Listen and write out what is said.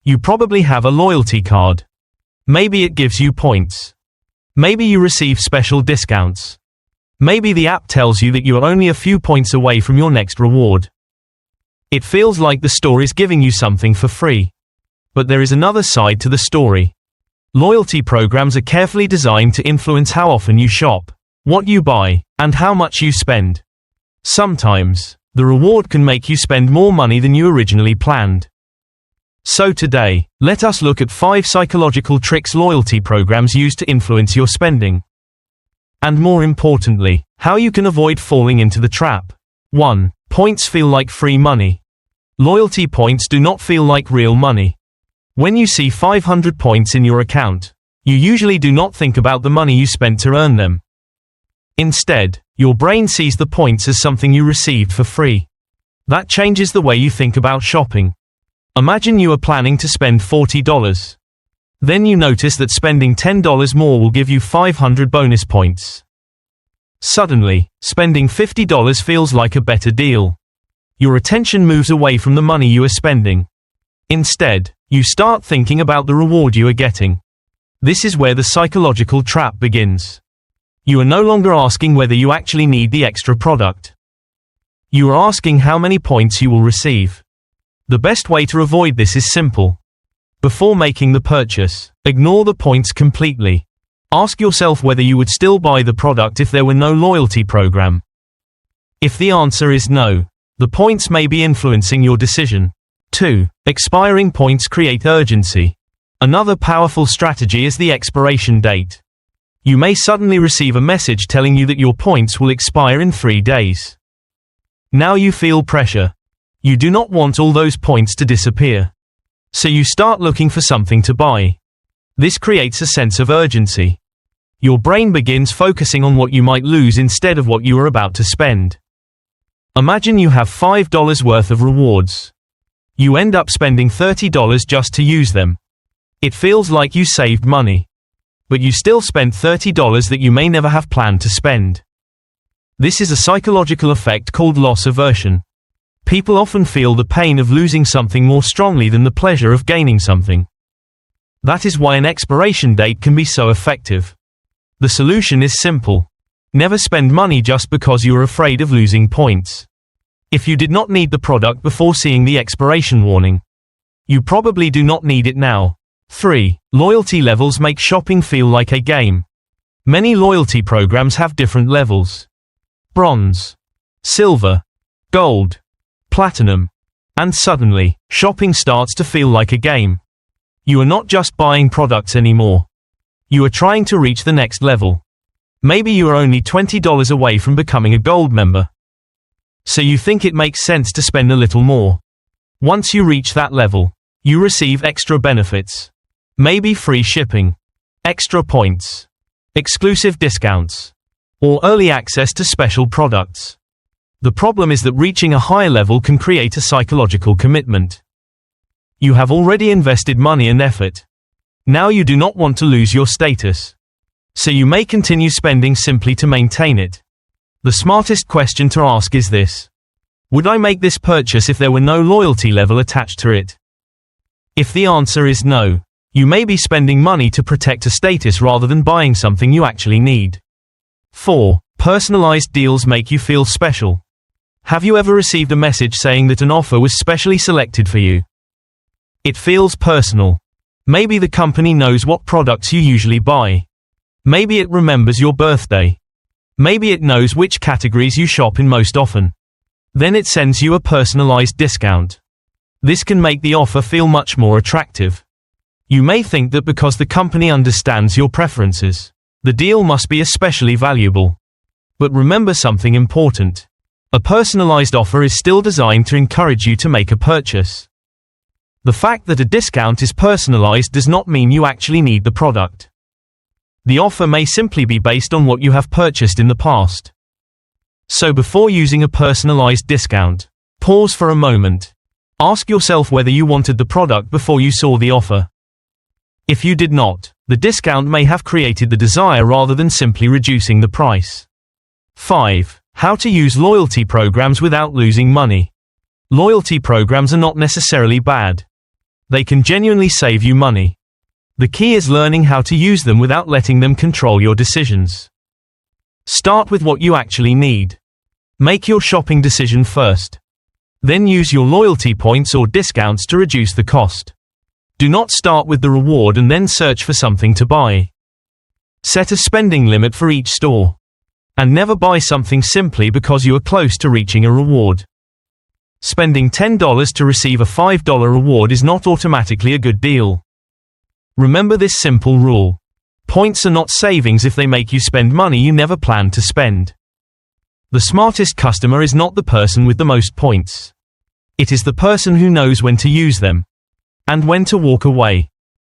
You probably have a loyalty card. Maybe it gives you points. Maybe you receive special discounts. Maybe the app tells you that you are only a few points away from your next reward. It feels like the store is giving you something for free. But there is another side to the story. Loyalty programs are carefully designed to influence how often you shop, what you buy, and how much you spend. Sometimes, the reward can make you spend more money than you originally planned. So today, let us look at 5 psychological tricks loyalty programs use to influence your spending. And more importantly, how you can avoid falling into the trap. 1. Points feel like free money. Loyalty points do not feel like real money. When you see 500 points in your account, you usually do not think about the money you spent to earn them. Instead, your brain sees the points as something you received for free. That changes the way you think about shopping. Imagine you are planning to spend $40. Then you notice that spending $10 more will give you 500 bonus points. Suddenly, spending $50 feels like a better deal. Your attention moves away from the money you are spending. Instead, you start thinking about the reward you are getting. This is where the psychological trap begins. You are no longer asking whether you actually need the extra product. You are asking how many points you will receive. The best way to avoid this is simple. Before making the purchase, ignore the points completely. Ask yourself whether you would still buy the product if there were no loyalty program. If the answer is no, the points may be influencing your decision. 2. Expiring points create urgency. Another powerful strategy is the expiration date. You may suddenly receive a message telling you that your points will expire in 3 days. Now you feel pressure. You do not want all those points to disappear. So you start looking for something to buy. This creates a sense of urgency. Your brain begins focusing on what you might lose instead of what you are about to spend. Imagine you have $5 worth of rewards. You end up spending $30 just to use them. It feels like you saved money. But you still spent $30 that you may never have planned to spend. This is a psychological effect called loss aversion. People often feel the pain of losing something more strongly than the pleasure of gaining something. That is why an expiration date can be so effective. The solution is simple. Never spend money just because you are afraid of losing points. If you did not need the product before seeing the expiration warning, you probably do not need it now. 3. Loyalty levels make shopping feel like a game. Many loyalty programs have different levels. Bronze, silver, gold, platinum. And suddenly, shopping starts to feel like a game. You are not just buying products anymore. You are trying to reach the next level. Maybe you are only $20 away from becoming a gold member. So you think it makes sense to spend a little more. Once you reach that level, you receive extra benefits. Maybe free shipping, extra points, exclusive discounts, or early access to special products. The problem is that reaching a higher level can create a psychological commitment. You have already invested money and effort. Now you do not want to lose your status. So you may continue spending simply to maintain it. The smartest question to ask is this: would I make this purchase if there were no loyalty level attached to it? If the answer is no, you may be spending money to protect a status rather than buying something you actually need. 4. Personalized deals make you feel special. Have you ever received a message saying that an offer was specially selected for you? It feels personal. Maybe the company knows what products you usually buy. Maybe it remembers your birthday. Maybe it knows which categories you shop in most often. Then it sends you a personalized discount. This can make the offer feel much more attractive. You may think that because the company understands your preferences, the deal must be especially valuable. But remember something important. A personalized offer is still designed to encourage you to make a purchase. The fact that a discount is personalized does not mean you actually need the product. The offer may simply be based on what you have purchased in the past. So before using a personalized discount, pause for a moment. Ask yourself whether you wanted the product before you saw the offer. If you did not, the discount may have created the desire rather than simply reducing the price. 5. How to use loyalty programs without losing money. Loyalty programs are not necessarily bad. They can genuinely save you money. The key is learning how to use them without letting them control your decisions. Start with what you actually need. Make your shopping decision first. Then use your loyalty points or discounts to reduce the cost. Do not start with the reward and then search for something to buy. Set a spending limit for each store. And never buy something simply because you are close to reaching a reward. Spending $10 to receive a $5 reward is not automatically a good deal. Remember this simple rule. Points are not savings if they make you spend money you never planned to spend. The smartest customer is not the person with the most points. It is the person who knows when to use them and when to walk away.